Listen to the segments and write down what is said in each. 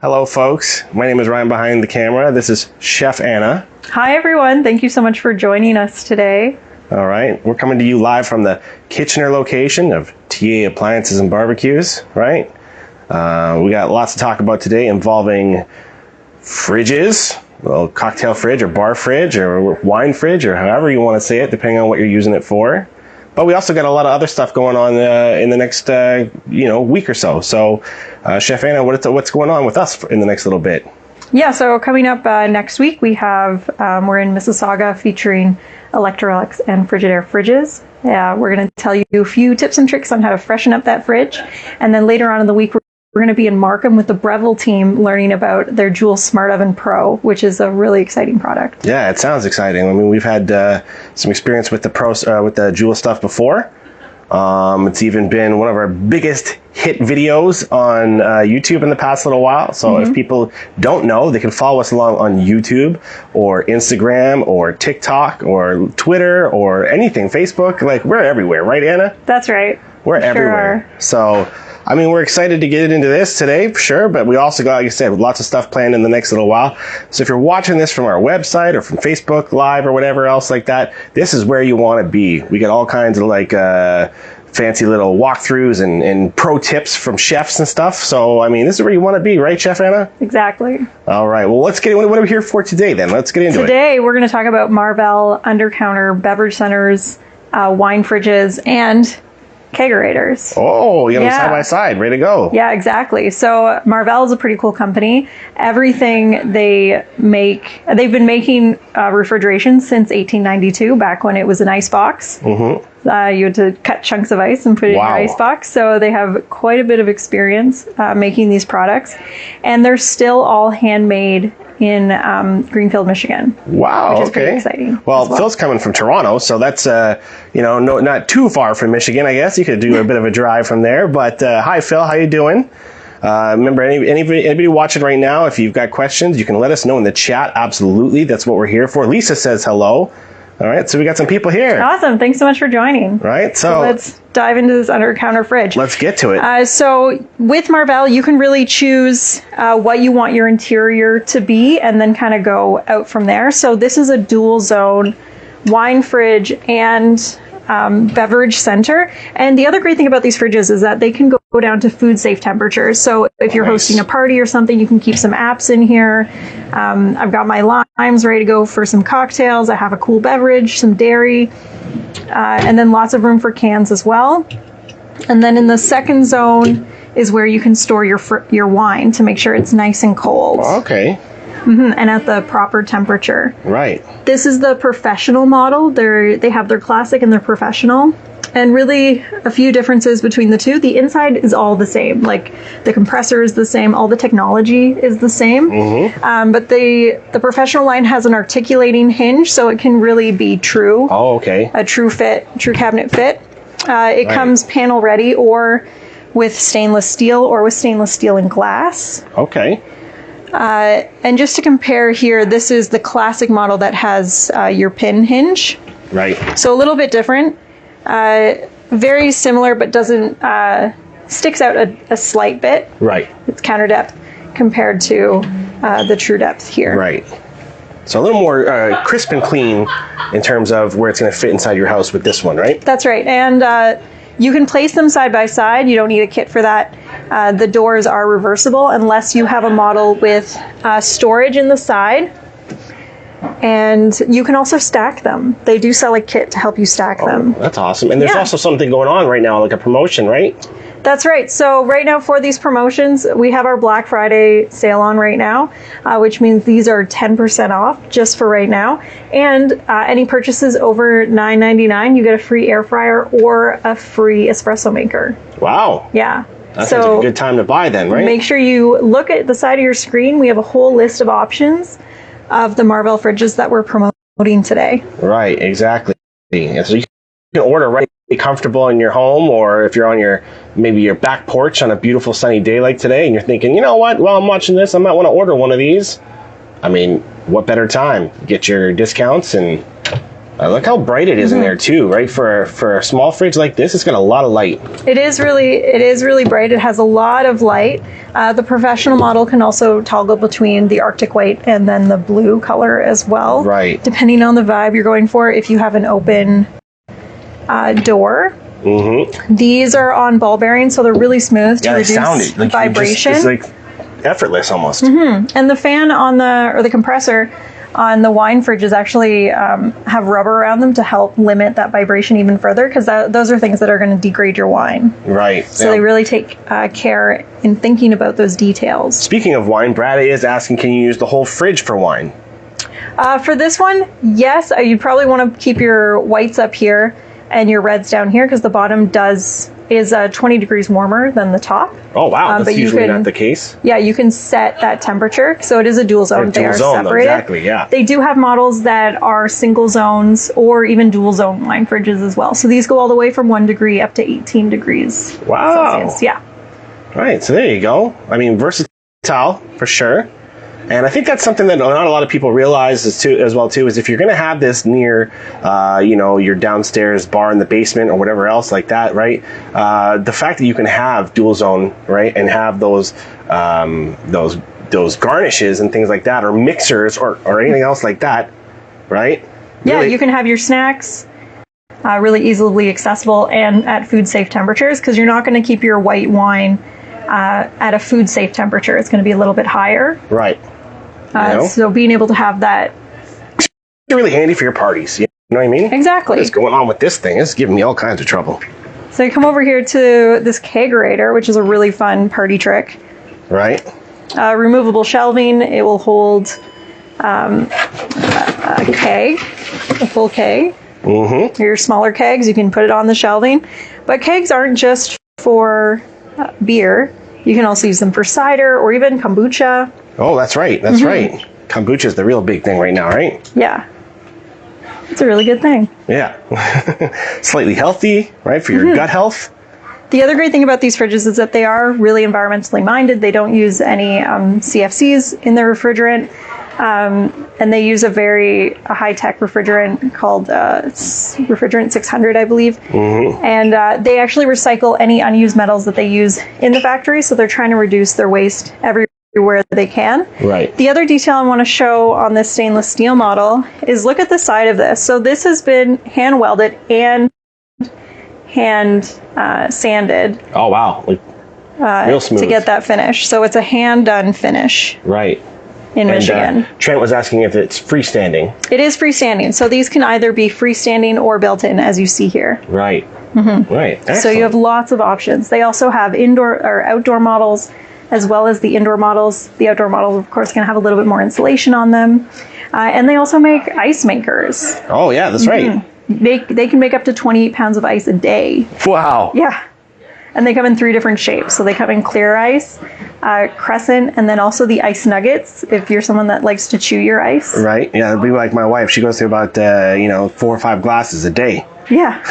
Hello, folks. My name is Ryan behind the camera. This is Chef Anna. Hi, everyone. Thank you so much for joining us today. All right. We're coming to you live from the Kitchener location of TA Appliances and Barbecues, right? We got lots to talk about today involving fridges, a little cocktail fridge or bar fridge or wine fridge or however you want to say it, depending on what you're using it for. But we also got a lot of other stuff going on in the next week or so. So, Chef Anna, what's going on with us in the next little bit? Yeah, so coming up next week, we have, we're in Mississauga featuring Electrolux and Frigidaire fridges. We're going to tell you a few tips and tricks on how to freshen up that fridge. And then later on in the week, we're going to be in Markham with the Beverage team learning about their Joule Smart Oven Pro, which is a really exciting product. Yeah, it sounds exciting. I mean, we've had some experience with the Joule stuff before. It's even been one of our biggest hit videos on YouTube in the past little while. So if people don't know, they can follow us along on YouTube or Instagram or TikTok or Twitter or anything, Facebook. Like, we're everywhere, right, Anna? That's right. We're everywhere. So, I mean, we're excited to get into this today, for sure, but we also got, like I said, lots of stuff planned in the next little while. So if you're watching this from our website or from Facebook Live or whatever else like that, this is where you want to be. We got all kinds of fancy little walkthroughs and pro tips from chefs and stuff. So, I mean, this is where you want to be, right, Chef Anna? Exactly. All right. Well, let's get into what are we here for today, then? Let's get into it. Today, we're going to talk about Marvell under-counter beverage centers, wine fridges, and kegerators. Oh, you know, side by side, ready to go. Yeah, exactly. So Marvell is a pretty cool company. Everything they make, they've been making refrigeration since 1892, back when it was an ice box. You had to cut chunks of ice and put it in your ice box. So they have quite a bit of experience making these products. And they're still all handmade in Greenfield, Michigan. Wow, which is pretty exciting. Well, Phil's coming from Toronto, so that's not too far from Michigan, I guess. You could do a bit of a drive from there. But hi, Phil, how you doing? Remember, anybody watching right now, if you've got questions, you can let us know in the chat. Absolutely, that's what we're here for. Lisa says hello. All right, so we got some people here. Awesome, thanks so much for joining. Right, so let's dive into this under-counter fridge. Let's get to it. So with Marvell, you can really choose what you want your interior to be and then kind of go out from there. So this is a dual zone wine fridge and beverage center. And the other great thing about these fridges is that they can go down to food safe temperatures. So if you're hosting a party or something, you can keep some apps in here. I've got my limes ready to go for some cocktails. I have a cool beverage, some dairy, and then lots of room for cans as well. And then in the second zone is where you can store your wine to make sure it's nice and cold. Okay. And at the proper temperature. Right. This is the professional model. They have their classic and their professional. And really a few differences between the two. The inside is all the same. Like the compressor is the same. All the technology is the same. But the professional line has an articulating hinge, so it can really be true. Oh, okay. A true fit, true cabinet fit. It comes panel ready or with stainless steel or with stainless steel and glass. Okay. And just to compare here, this is the classic model that has your pin hinge. Right. So a little bit different. Very similar, but doesn't sticks out a slight bit. Right. It's counter depth compared to the true depth here. Right. So a little more crisp and clean in terms of where it's going to fit inside your house with this one, right? That's right. And you can place them side by side. You don't need a kit for that. The doors are reversible unless you have a model with storage in the side. And you can also stack them. They do sell a kit to help you stack them. That's awesome. And there's also something going on right now, like a promotion, right? That's right. So right now for these promotions, we have our Black Friday sale on right now, which means these are 10% off just for right now. And any purchases over $9.99, you get a free air fryer or a free espresso maker. Wow. Yeah. That sounds like a good time to buy then, right? Make sure you look at the side of your screen. We have a whole list of options of the Marvell fridges that we're promoting today. Right, exactly. And so you can order right, be comfortable in your home, or if you're on maybe your back porch on a beautiful sunny day like today and you're thinking, you know what, while I'm watching this, I might want to order one of these. I mean, what better time? Get your discounts and Look how bright it is in there too, right? For a small fridge like this, it's got a lot of light. It is really bright. It has a lot of light. The professional model can also toggle between the Arctic white and then the blue color as well. Right. Depending on the vibe you're going for, if you have an open door. These are on ball bearings, so they're really smooth to reduce like vibration. It's like effortless almost. And the fan on the compressor on the wine fridges actually have rubber around them to help limit that vibration even further, because those are things that are going to degrade your wine. Right. So they really take care in thinking about those details. Speaking of wine, Brad is asking, can you use the whole fridge for wine? For this one, yes. You'd probably want to keep your whites up here and your reds down here, because the bottom is 20 degrees warmer than the top. Oh wow, that's usually not the case. Yeah, you can set that temperature. So it is a dual zone. They are separated. Exactly, yeah. They do have models that are single zones or even dual zone wine fridges as well. So these go all the way from 1 degree up to 18 degrees Celsius. Yeah. Right, so there you go. I mean, versatile for sure. And I think that's something that not a lot of people realize as well too, is if you're going to have this near, your downstairs bar in the basement or whatever else like that, right? The fact that you can have dual zone, right, and have those garnishes and things like that, or mixers or anything else like that, right? Yeah, you can have your snacks really easily accessible and at food safe temperatures, because you're not going to keep your white wine at a food safe temperature. It's going to be a little bit higher. Right. So being able to have that, it's really handy for your parties. You know what I mean? Exactly. What's going on with this thing? It's giving me all kinds of trouble. So you come over here to this kegerator, which is a really fun party trick. Right. Removable shelving. It will hold a keg, a full keg. Your smaller kegs, you can put it on the shelving. But kegs aren't just for beer. You can also use them for cider or even kombucha. Oh, that's right. That's right. Kombucha is the real big thing right now, right? Yeah. It's a really good thing. Yeah. Slightly healthy, right, for your gut health. The other great thing about these fridges is that they are really environmentally minded. They don't use any CFCs in their refrigerant. And they use a high-tech refrigerant called refrigerant 600, I believe. And they actually recycle any unused metals that they use in the factory. So they're trying to reduce their waste everywhere they can. Right. The other detail I want to show on this stainless steel model is look at the side of this. So this has been hand welded and hand sanded. Oh wow, like real smooth to get that finish. So it's a hand done finish. Right. In Michigan. Trent was asking if it's freestanding. It is freestanding. So these can either be freestanding or built in, as you see here. Right. Right. Excellent. So you have lots of options. They also have indoor or outdoor models, as well as the indoor models. The outdoor models, of course, going to have a little bit more insulation on them. And they also make ice makers. Oh, yeah, that's right. They can make up to 28 pounds of ice a day. Wow. Yeah. And they come in 3 different shapes. So they come in clear ice, crescent, and then also the ice nuggets, if you're someone that likes to chew your ice. Right. Yeah, it'd be like my wife. She goes through about, 4 or 5 glasses a day. Yeah.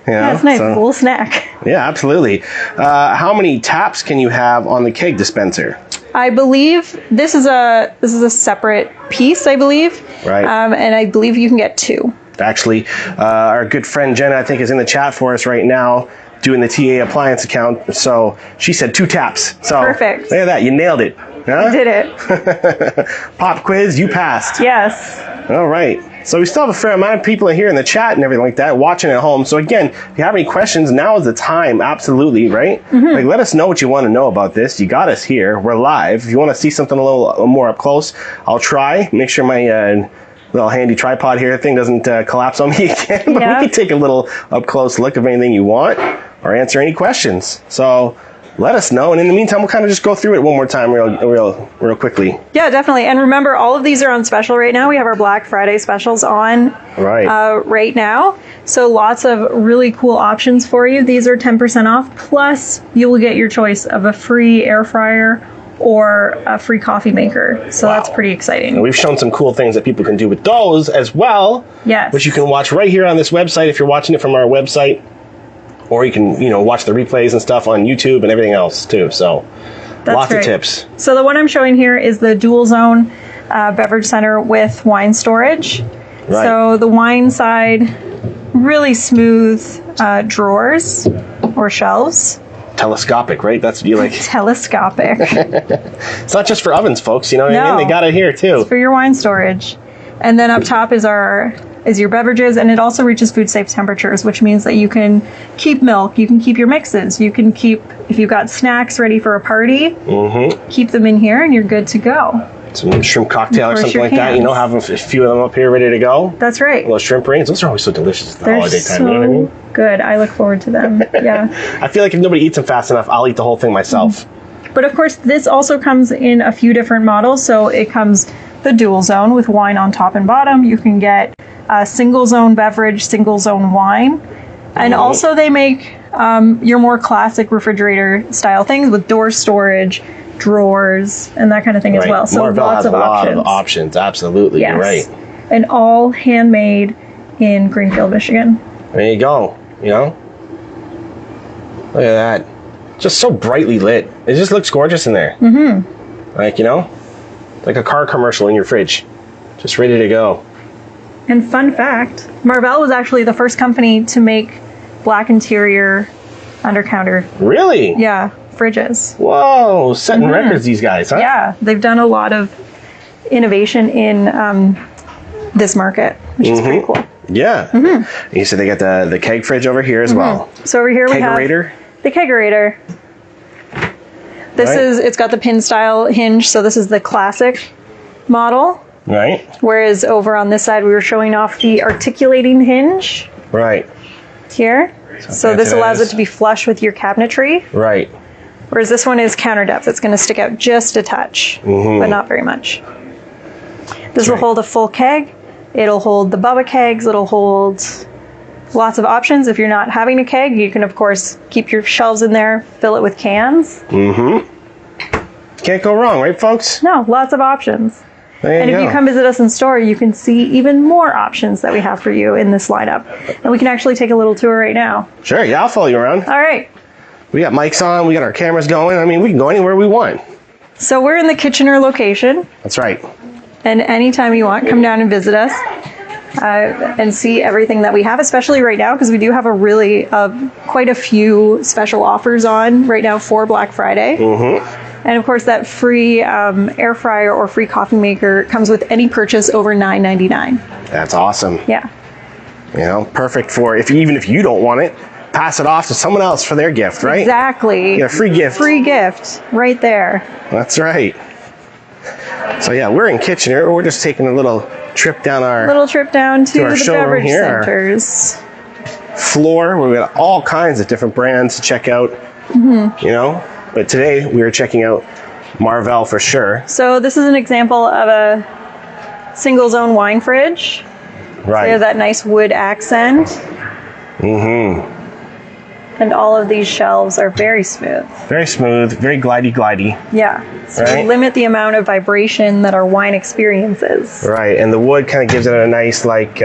That's nice. A little snack. Yeah, absolutely. How many taps can you have on the keg dispenser? I believe this is a separate piece, I believe. Right. And I believe you can get 2. Actually, our good friend Jenna, I think, is in the chat for us right now, doing the TA appliance account. So she said 2 taps. So perfect. Look at that. You nailed it. Huh? I did it. Pop quiz, you passed. Yes. All right. So we still have a fair amount of people here in the chat and everything like that, watching at home. So again, if you have any questions, now is the time. Absolutely, right? Like, let us know what you want to know about this. You got us here. We're live. If you want to see something a little more up close, I'll try. Make sure my little handy tripod here thing doesn't collapse on me again. But we can take a little up close look of anything you want or answer any questions. So let us know. And in the meantime, we'll kind of just go through it one more time real quickly. Yeah, definitely. And remember, all of these are on special right now. We have our Black Friday specials on right now. So lots of really cool options for you. These are 10% off. Plus, you will get your choice of a free air fryer or a free coffee maker. So that's pretty exciting. And we've shown some cool things that people can do with those as well. Yes. Which you can watch right here on this website if you're watching it from our website. Or you can, watch the replays and stuff on YouTube and everything else too. So lots of tips. So the one I'm showing here is the dual zone beverage center with wine storage. Right. So the wine side, really smooth drawers or shelves. Telescopic, right? That's what you like. Telescopic. It's not just for ovens, folks. You know what I mean? No. They got it here too. It's for your wine storage. And then up top is your beverages, and it also reaches food safe temperatures, which means that you can keep milk, you can keep your mixes, you can keep, if you've got snacks ready for a party, keep them in here and you're good to go. Some shrimp cocktail or Of course, something your like that. You know, have a few of them up here ready to go. That's right. Those shrimp rings, those are always so delicious at the They're holiday time. so You know what I mean? good. I look forward to them. Yeah. I feel like if nobody eats them fast enough, I'll eat the whole thing myself. But of course, this also comes in a few different models. So it comes the dual zone with wine on top and bottom. You can get a single zone beverage, single zone wine. And also they make your more classic refrigerator style things with door storage, drawers, and that kind of thing as well. So Marvell lots has of a lot options. of options. Absolutely, Yes. you're right. And all handmade in Greenfield, Michigan. There you go. You know, look at that. Just so brightly lit. It just looks gorgeous in there. Like, you know, like a car commercial in your fridge, just ready to go. And fun fact, Marvell was actually the first company to make black interior under counter, Really? fridges. Whoa, setting records, these guys, huh? Yeah, they've done a lot of innovation in this market, which is pretty cool. Yeah. You said they got the keg fridge over here as well. So over here we have Kegerator. the kegerator. This Right. it's got the pin style hinge, so this is the classic model. Right. Whereas over on this side we were showing off the articulating hinge Right. here. So this it allows is. it to be flush with your cabinetry. Right. Whereas this one is counter depth. It's going to stick out just a touch, but not very much. This will right. hold a full keg. It'll hold the Bubba kegs. It'll hold lots of options. If you're not having a keg, you can, of course, keep your shelves in there, fill it with cans. Can't go wrong, right, folks? No, lots of options. There And you if go. you come visit us in store, you can see even more options that we have for you in this lineup. And we can actually take a little tour right now. Sure, yeah, I'll follow you around. All right. We got mics on, we got our cameras going. I mean, we can go anywhere we want. So we're in the Kitchener location. That's right. And anytime you want, come down and visit us and see everything that we have, especially right now, because we do have quite a few special offers on right now for Black Friday. And of course, that free air fryer or free coffee maker comes with any purchase over $9.99. That's awesome. Yeah. You know, perfect for even if you don't want it, pass it off to someone else for their gift, right? Exactly. Yeah, free gift. Free gift right there. That's right. So yeah, we're in Kitchener. We're just taking a little trip down our Little trip down to our the showroom beverage here, our- centers. floor where we got all kinds of different brands to check out. You know, but today we are checking out Marvell for sure. So this is an example of a single zone wine fridge. Right. They have that nice wood accent. And all of these shelves are very smooth. Very smooth, very glidey. Yeah. So Right. we limit the amount of vibration that our wine experiences. Right, and the wood kind of gives it a nice, like,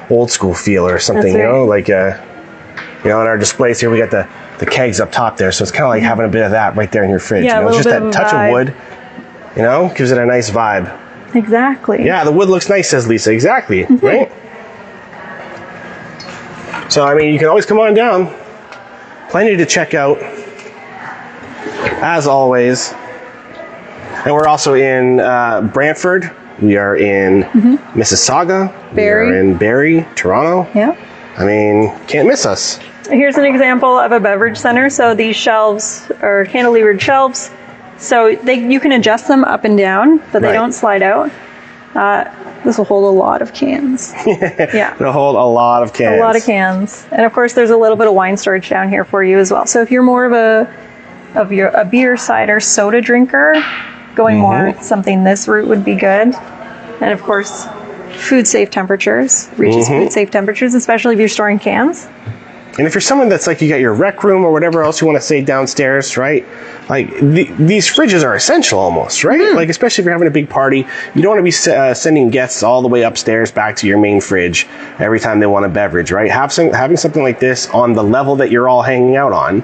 old school feel or something, That's you know? right. Like, you know, in our displays here, we got the kegs up top there, so it's kind of like having a bit of that right there in your fridge. Yeah, you a know? It's little just bit that of a touch vibe. of wood, you know? Gives it a nice vibe. Exactly. Yeah, the wood looks nice, says Lisa. Exactly, right? So, I mean, you can always come on down. Plenty to check out, as always. And we're also in Brantford. We are in Mississauga. Barrie. We are in Barrie, Toronto. Yeah. I mean, can't miss us. Here's an example of a beverage center. So these shelves are cantilevered shelves. So you can adjust them up and down, but they Right. don't slide out. This will hold a lot of cans. Yeah. It'll hold a lot of cans. A lot of cans. And of course there's a little bit of wine storage down here for you as well. So if you're more of a beer, cider, soda drinker, going more something this route would be good. And of course, food safe temperatures, reaches food safe temperatures, especially if you're storing cans. And if you're someone that's like, you got your rec room or whatever else you want to say downstairs, right? Like these fridges are essential almost, right? Like, especially if you're having a big party, you don't want to be sending guests all the way upstairs back to your main fridge every time they want a beverage, right? Having something like this on the level that you're all hanging out on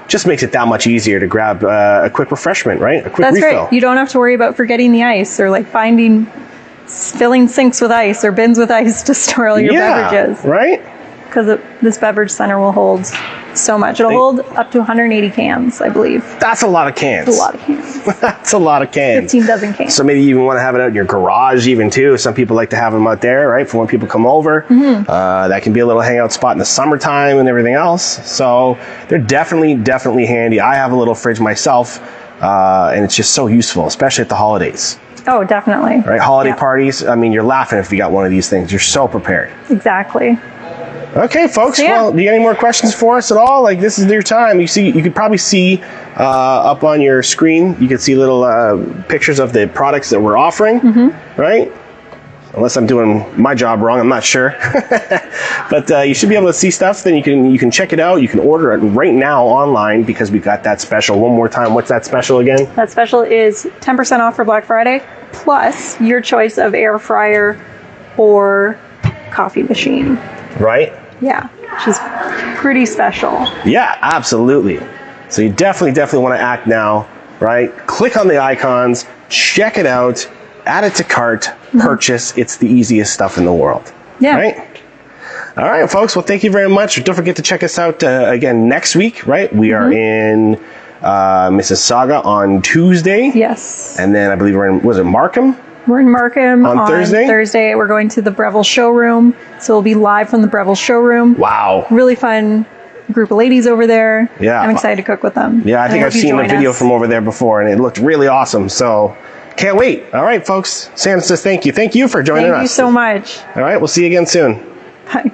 just makes it that much easier to grab a quick refreshment, right? A quick That's refill. right. You don't have to worry about forgetting the ice or like finding filling sinks with ice or bins with ice to store all your beverages. Right? Because this beverage center will hold so much. It'll hold up to 180 cans, I believe. That's a lot of cans. That's a lot of cans. That's a lot of cans. 15 dozen cans. So maybe you even want to have it out in your garage even too. Some people like to have them out there, right? For when people come over. That can be a little hangout spot in the summertime and everything else. So they're definitely handy. I have a little fridge myself, and it's just so useful, especially at the holidays. Oh, definitely. Right? Holiday parties. I mean, you're laughing if you got one of these things. You're so prepared. Exactly. Okay, folks. So, yeah. Well, do you got any more questions for us at all? Like, this is your time. You could probably see up on your screen. You can see little pictures of the products that we're offering, right? Unless I'm doing my job wrong, I'm not sure. But you should be able to see stuff. Then you can check it out. You can order it right now online because we've got that special. One more time, what's that special again? That special is 10% off for Black Friday, plus your choice of air fryer or coffee machine. Right? Yeah, which is pretty special. Yeah, absolutely. So you definitely want to act now, right? Click on the icons, check it out, add it to cart, purchase. It's the easiest stuff in the world. Yeah. Right? All right, folks. Well, thank you very much. Don't forget to check us out again next week, right? We are in Mississauga on Tuesday. Yes. And then I believe we're in, was it Markham? We're in Markham on Thursday. Thursday, we're going to the Beverage showroom. So we'll be live from the Beverage showroom. Wow. Really fun group of ladies over there. Yeah. I'm excited to cook with them. Yeah, I think I've seen a video from over there before, and it looked really awesome. So can't wait. All right, folks. Sam says thank you. Thank you for joining us. Thank you so much. All right, we'll see you again soon. Bye.